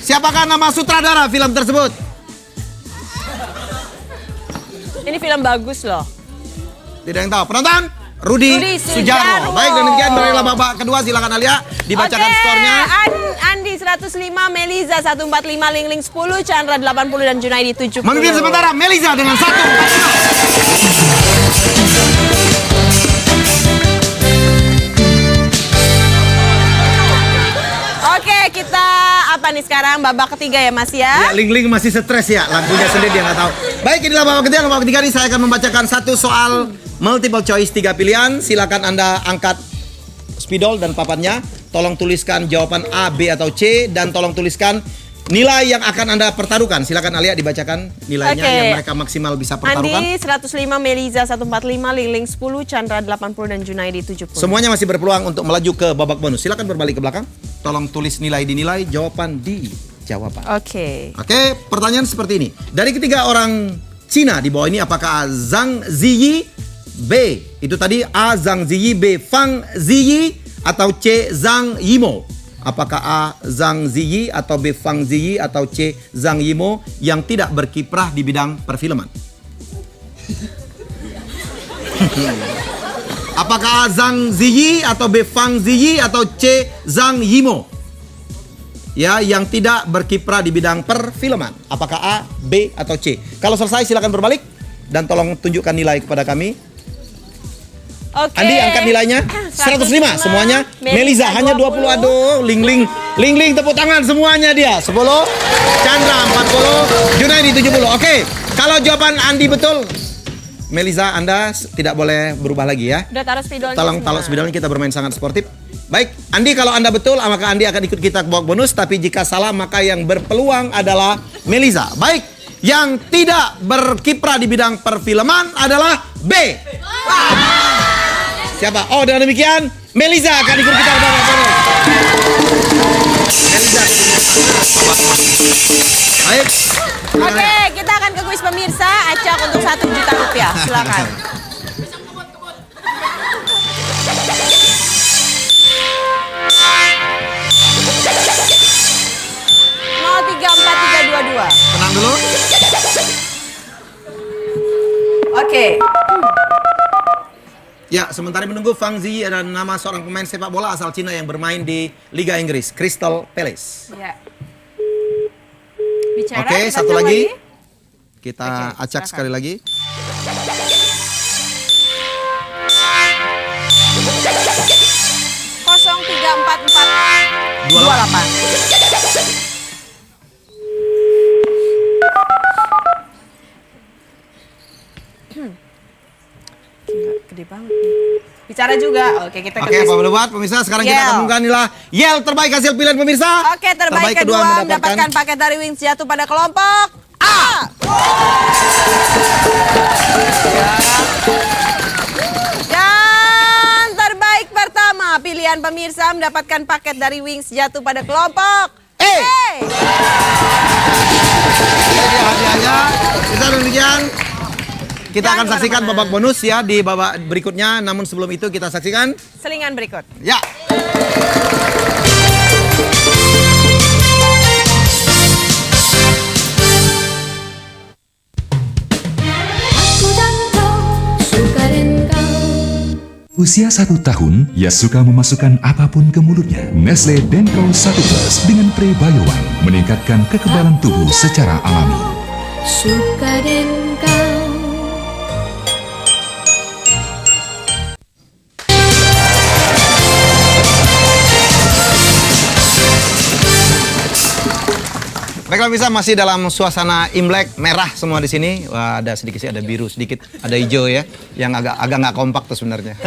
Siapakah nama sutradara film tersebut? Ini film bagus loh. Tidak yang tahu. Penonton? Rudi Sujarwo. Baik, dan demikian berakhirlah babak kedua. Silakan Alia dibacakan skornya. Andi 105, Meliza 145, Lingling 10, Chandra 80 dan Junaidi 70. Memimpin sementara Meliza dengan 145. Oke, kita apa nih sekarang? Babak ketiga ya Mas ya? Ya, Ling masih stres ya, lampunya sendiri dia nggak tahu. Baik, inilah babak ketiga. Babak ketiga ini saya akan membacakan satu soal multiple choice 3 pilihan. Silakan Anda angkat spidol dan papannya. Tolong tuliskan jawaban A, B atau C dan tolong tuliskan nilai yang akan Anda pertaruhkan. Silakan Alia dibacakan nilainya yang mereka maksimal bisa pertaruhkan. Andi 105, Meliza 145, Ling 10, Chandra 80 dan Junaidi 70. Semuanya masih berpeluang untuk melaju ke babak bonus. Silakan berbalik ke belakang. Tolong tulis nilai dinilai, jawaban di jawaban. Oke, pertanyaan seperti ini. Dari ketiga orang Cina di bawah ini, apakah A. Zhang Ziyi, B. itu tadi A. Zhang Ziyi, B. Fang Ziyi, atau C. Zhang Yimo? Apakah A. Zhang Ziyi atau B. Fang Ziyi atau C. Zhang Yimo yang tidak berkiprah di bidang perfilman? Apakah A. Zhang Ziyi atau B. Fang Ziyi atau C. Zhang Yimo? Ya, yang tidak berkiprah di bidang perfilman. Apakah A, B atau C? Kalau selesai silakan berbalik dan tolong tunjukkan nilai kepada kami. Oke. Andi angkat nilainya 105 semuanya. Meliza hanya 20. Aduh, Ling tepuk tangan semuanya dia. 10. Chandra 40. Junaidi 70. Oke. Kalau jawaban Andi betul, Meliza Anda tidak boleh berubah lagi ya. Udah taruh spidolnya. Tolong taruh spidolnya, kita bermain sangat sportif. Baik, Andi kalau Anda betul maka Andi akan ikut kita ke babak bonus, tapi jika salah maka yang berpeluang adalah Meliza. Baik, yang tidak berkiprah di bidang perfilman adalah B. Siapa? Oh, dengan demikian Meliza akan ikut kita ke babak bonus. Meliza. Baik. Oke, kita akan ke kuis pemirsa. Acak untuk 1 juta rupiah. Silakan. Mau 34322. Tenang dulu. Oke. Ya, sementara menunggu Fang Ziyi ada nama seorang pemain sepak bola asal Cina yang bermain di Liga Inggris, Crystal Palace. Ya. Bicara, Oke, satu lagi. Kita Oke, acak silakan. sekali lagi. Kosong 344 28. Gila, gede banget nih. Bicara juga. Oke, kita Oke, Pak Buat pemirsa, sekarang kita Yel. akan mengumumkan nilai Yel terbaik hasil pilihan pemirsa. Oke, terbaik kedua mendapatkan paket dari Wings jatuh pada kelompok A. Dan terbaik pertama pilihan pemirsa mendapatkan paket dari Wings jatuh pada kelompok E. A. Jadi hadiahnya, kita demikian. Kita akan saksikan babak bonus ya di babak berikutnya. Namun sebelum itu kita saksikan Selingan berikut. ya. Aku dan kau, suka dan kau. Usia 1 tahun, ia suka memasukkan apapun ke mulutnya. Nestle Denko 1 Plus dengan Prebio One meningkatkan kekebalan tubuh secara alami. Suka dan kau. Baiklah bisa masih dalam suasana Imlek merah semua di sini. Wah, ada sedikit sih, ada biru sedikit, ada hijau ya, yang agak nggak kompak tuh sebenarnya.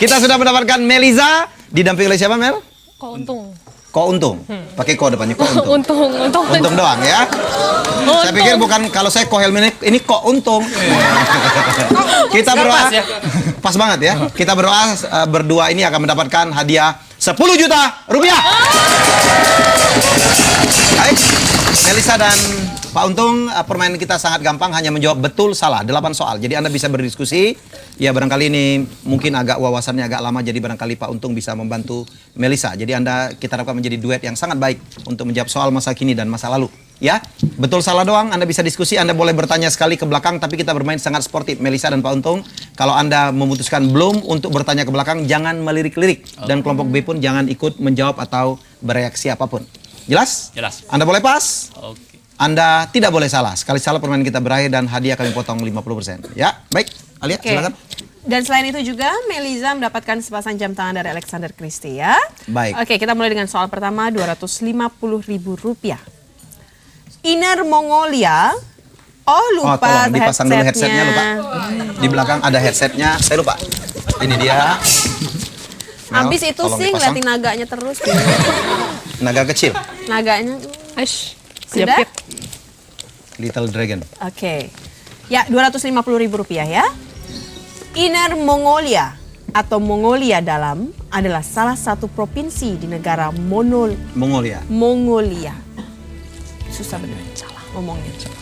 Kita sudah mendapatkan Meliza didampingi oleh siapa, Mel? Kok untung? Ko Untung. Pakai ko depannya, Ko Untung. Untung. Untung doang ya. Saya pikir bukan, kalau saya Ko Helmi ini Ko Untung. Kita berdoa pas banget ya. Kita berdoa berdua ini akan mendapatkan hadiah 10 juta rupiah. Baik, Melisa dan Pak Untung, permainan kita sangat gampang, hanya menjawab betul salah 8 soal. Jadi Anda bisa berdiskusi. Ya barangkali ini mungkin agak wawasannya agak lama, jadi barangkali Pak Untung bisa membantu Melisa. Jadi kita harapkan menjadi duet yang sangat baik untuk menjawab soal masa kini dan masa lalu. Ya, betul salah doang, Anda bisa diskusi, Anda boleh bertanya sekali ke belakang, tapi kita bermain sangat sportif, Melisa dan Pak Untung. Kalau Anda memutuskan belum untuk bertanya ke belakang, jangan melirik-lirik. Dan kelompok B pun jangan ikut menjawab atau bereaksi apapun. Jelas? Jelas. Anda boleh pas? Oke. Anda tidak boleh salah. Sekali salah permainan kita berakhir dan hadiah kami potong 50%. Ya, baik. Alia, silakan. Dan selain itu juga Meliza mendapatkan sepasang jam tangan dari Alexander Christie ya. Baik. Oke, kita mulai dengan soal pertama, Rp250.000. Inner Mongolia. Oh lupa, tolong dipasang dulu headsetnya lupa. Di belakang ada headsetnya, saya lupa. Ini dia. Mel, Habis itu tolong sih dipasang. ngeliatin naganya terus. Naga kecil, Naganya. Sudah? Little Dragon. Oke. Ya, Rp250.000 ya. Inner Mongolia atau Mongolia Dalam adalah salah satu provinsi di negara Mongolia. Mongolia. Susah bener. Salah ngomongnya.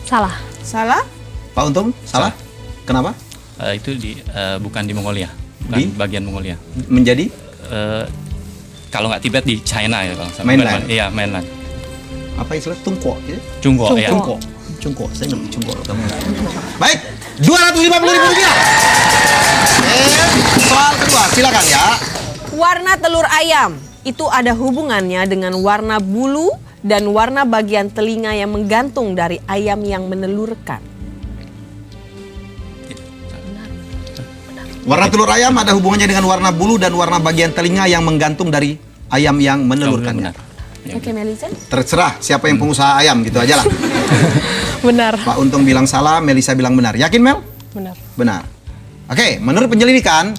Salah. Salah? Pak Untung, salah? Kenapa? Itu bukan di Mongolia, bukan Di? bagian Mongolia. Menjadi Kalau nggak Tibet di China ya kalau nggak salah. Mainland? Iya, mainland. apa istilah tungko? Ya? Cungko, ya. Cungko, saya ngerti cungko. Baik, Rp250.000. Soal kedua, silakan ya. Warna telur ayam itu ada hubungannya dengan warna bulu dan warna bagian telinga yang menggantung dari ayam yang menelurkan. Warna telur ayam ada hubungannya dengan warna bulu dan warna bagian telinga yang menggantung dari ayam yang menelurkannya. Benar. Oke, Melisa. Terserah siapa yang pengusaha ayam gitu aja lah. Benar. Pak Untung bilang salah, Melisa bilang benar. Yakin Mel? Benar. Benar. Oke, menurut penyelidikan,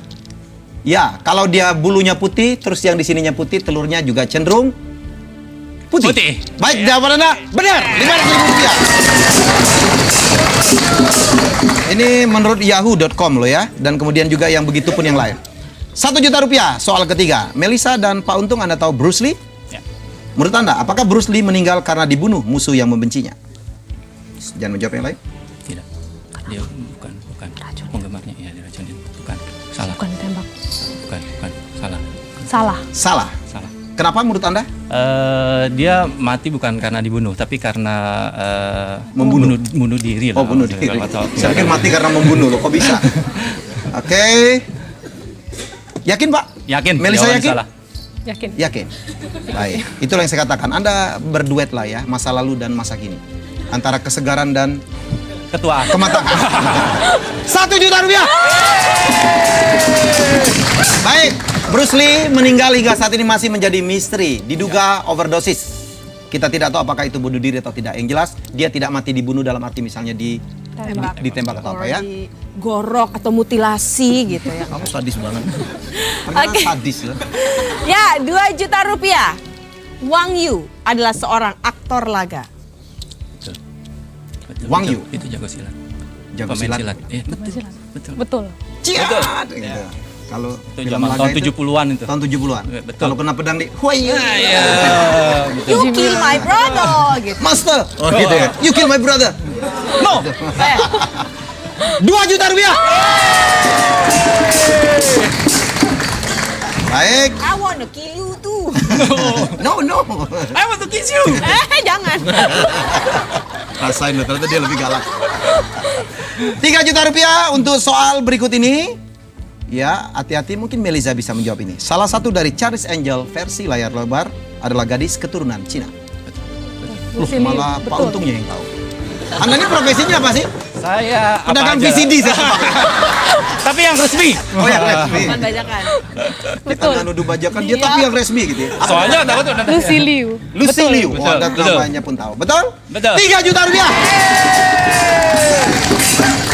ya kalau dia bulunya putih, terus yang di sininya putih, telurnya juga cenderung putih. Putih. Baik, jawaban Anda benar. Rp500.000. Ini menurut yahoo.com loh ya. Dan kemudian juga yang begitu pun yang lain. Rp1.000.000 soal ketiga. Melisa dan Pak Untung, Anda tahu Bruce Lee? Ya. Menurut Anda, apakah Bruce Lee meninggal karena dibunuh musuh yang membencinya? Jangan menjawab yang lain. Tidak. Dia bukan penggemarnya, ya diracunin. Bukan. Salah. Bukan tembak. Bukan. Salah. Salah. Salah. Kenapa menurut Anda? Dia mati bukan karena dibunuh, tapi karena bunuh diri. Oh, bunuh diri. Saya pikir mati karena membunuh loh, kok bisa? Oke. Yakin, Pak? Yakin. Melisa Jawaban yakin? Salah. Yakin. Baik. Itulah yang saya katakan. Anda berduet lah ya, masa lalu dan masa kini. Antara kesegaran dan Ketua. kematangan. Rp1.000.000. Baik. Bruce Lee meninggal hingga saat ini masih menjadi misteri. Diduga overdosis. Kita tidak tahu apakah itu bunuh diri atau tidak. Yang jelas, dia tidak mati dibunuh dalam arti misalnya ditembak atau apa ya. Gorok atau mutilasi gitu ya. Kamu sadis banget. Ternyata Oke. sadis ya. Ya, Rp2.000.000. Wang Yu adalah seorang aktor laga. Wang Yu. Itu jago silat. Jago Pemain silat. Iya, betul. Betul. Ciat. Gitu. Kalau Itu film zaman laga tahun itu 70-an itu. tahun 70-an. Iya, betul. Kalau kena pedang di, "Huai, Iya. You kill my brother gitu. master." Oh, gitu ya. You kill my brother. No. Rp2.000.000. Baik. I wanna kill you too. No. I want to kiss you. Jangan. Rasain loh, ternyata dia lebih galak. Rp3.000.000 untuk soal berikut ini. Ya, hati-hati mungkin Melisa bisa menjawab ini. Salah satu dari Charlie's Angel versi layar lebar adalah gadis keturunan Cina. Loh, malah Pak betul. Untungnya yang tahu. Anda ini profesinya apa sih? Saya apa Pedagang aja. VCD saya tebak. Tapi yang resmi. Oh, yang resmi. Bukan bajakan. Kita nggak nuduh bajakan dia, tapi yang resmi gitu ya. Soalnya takut udah. Lucy Liu. Lucy Liu. betul, Oh, Anda betul. namanya pun tahu. Betul? Betul. Rp3.000.000.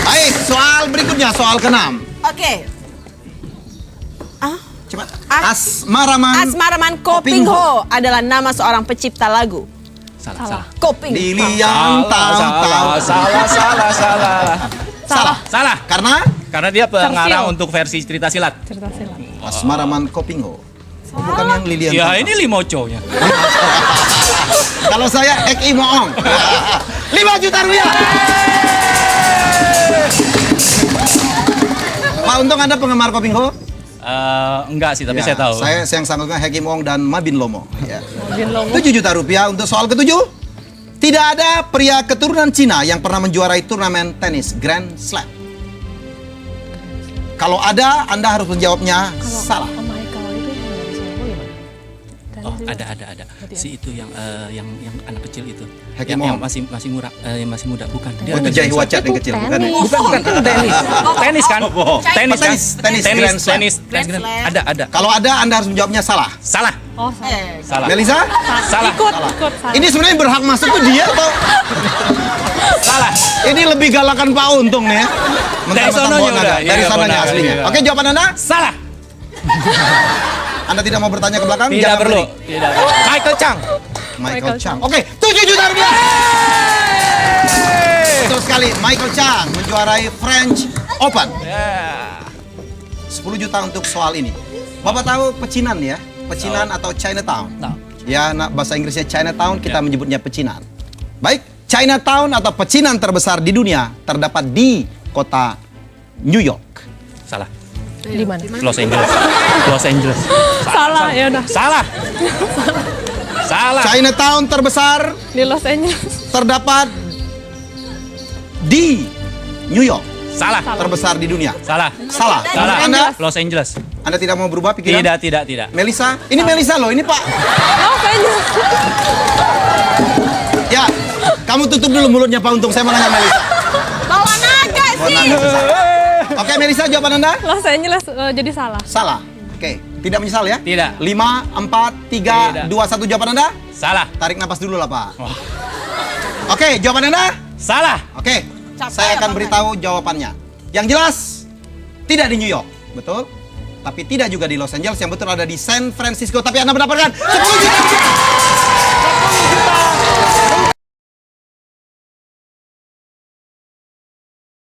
Baik, soal berikutnya, soal ke-6. Oke. Cepat. Asmaraman Asmaraman Kopingho adalah nama seorang pencipta lagu. Salah. Kopingho. Lili yang tahu-tahu. Salah. Karena dia pengarang Versi. untuk versi cerita silat. Cerita silat. Asmaraman Kopingho. Oh, bukan yang Lilian. Ya, tahu-tahu. ini Limoco-nya. Kalau saya Eki Moong. Rp5.000.000. Pak Untung, Anda penggemar Kopingho? Enggak sih, tapi Ya, saya tahu. Saya yang sanggupnya Heki Moong dan Mabin Lomo. Ya. Bin Lomo. Rp7.000.000 untuk soal ke-7. Tidak ada pria keturunan Cina yang pernah menjuarai turnamen tenis Grand Slam. Kalau ada, Anda harus menjawabnya salah. Oh my God, itu Ada. Si itu yang anak kecil itu. Hekimon. Yang masih muda bukan. Oh, itu Jai Wacat yang kecil, bukan ya? Bukan tenis. Tenis kan? Tenis kan? Tenis. Ada. Kalau ada, Anda harus menjawabnya salah. Salah. Oh, salah. Salah. Melisa? Salah. Ikut, salah. Ini sebenarnya berhak masuk tuh dia atau? Salah. Ini lebih galakan Pak Untung nih ya. Dari sononya udah. Dari Iya, sananya benar, aslinya. iya. Oke, jawaban Anda? Salah. Anda tidak mau bertanya ke belakang? Tidak Jangan perlu. beri. Tidak. Michael Chang. Michael Chang. Oke, 7 juta rupiah. Betul sekali, Michael Chang menjuarai French Open. 10 juta untuk soal ini. Bapak tahu pecinan ya? Pecinan atau Chinatown? Ya, bahasa Inggrisnya Chinatown, kita menyebutnya pecinan. Baik, Chinatown atau pecinan terbesar di dunia terdapat di kota New York. Salah. Di mana? Los Angeles. Salah, ya udah. Salah. Chinatown terbesar Di Los Angeles. terdapat di New York. Salah. Terbesar di dunia. Salah. Salah. Salah. Anda? Los Angeles. Anda tidak mau berubah pikiran? Tidak. Melisa? Ini Melisa loh, ini Pak. Los Angeles. Ya, kamu tutup dulu mulutnya Pak Untung, saya mau nanya Melisa. Bawa naga sih. Oke, Melisa, jawaban Anda? Los Angeles jadi salah. Salah. Oke, tidak menyesal ya? Tidak. 5, 4, 3, 2, 1 jawaban Anda? Salah. Tarik napas dulu lah Pak. Oke, jawaban Anda? Salah. Oke, saya akan beritahu jawabannya. Yang jelas, tidak di New York, betul? Tapi tidak juga di Los Angeles, yang betul ada di San Francisco. Tapi Anda mendapatkan 10 juta! 10 juta!